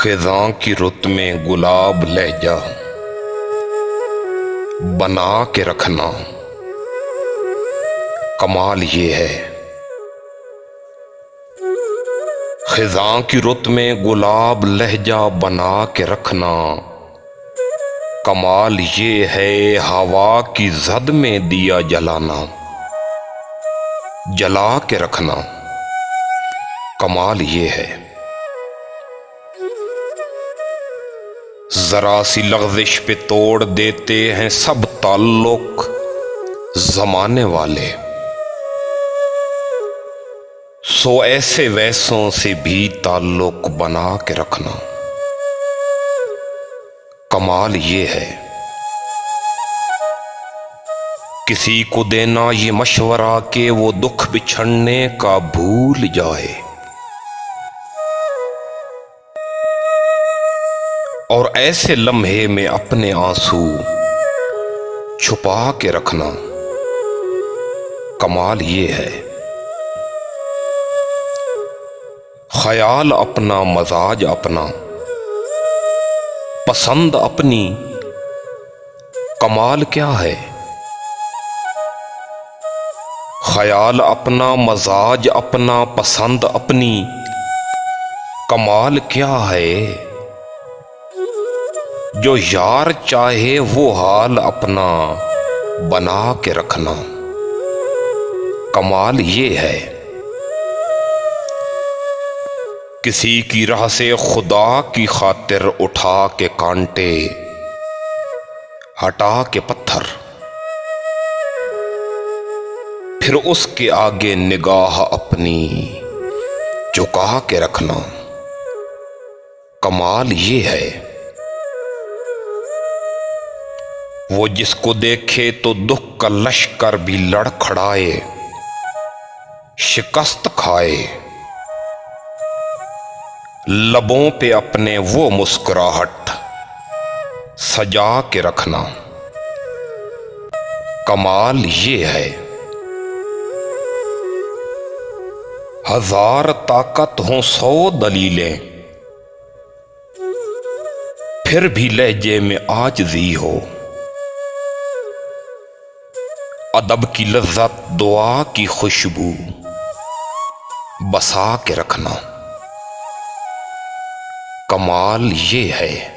खिज़ां की रुत में गुलाब लहजा बना के रखना, कमाल ये है। खिज़ां की रुत में गुलाब लहजा बना के रखना, कमाल ये है। हवा की जद में दिया जलाना, जला के रखना, कमाल ये है। जरा सी लग़ज़िश पे तोड़ देते हैं सब ताल्लुक ज़माने वाले, सो ऐसे वैसों से भी ताल्लुक बना के रखना, कमाल ये है। किसी को देना ये मशवरा कि वो दुख बिछड़ने का भूल जाए, और ऐसे लम्हे में अपने आंसू छुपा के रखना, कमाल ये है। ख्याल अपना, मजाज अपना, पसंद अपनी, कमाल क्या है। ख्याल अपना, मजाज अपना, पसंद अपनी, कमाल क्या है। जो यार चाहे वो हाल अपना बना के रखना, कमाल ये है। किसी की राह से खुदा की खातिर उठा के कांटे, हटा के पत्थर, फिर उसके आगे निगाह अपनी झुका के रखना, कमाल ये है। वो जिसको देखे तो दुख का लश्कर भी लड़खड़ाए, शिकस्त खाए, लबों पे अपने वो मुस्कुराहट सजा के रखना, कमाल ये है। हजार ताकत हो, 100 दलीलें, फिर भी लहजे में आजिज़ी हो, अदब की लज्जत, दुआ की खुशबू बसा के रखना, कमाल ये है।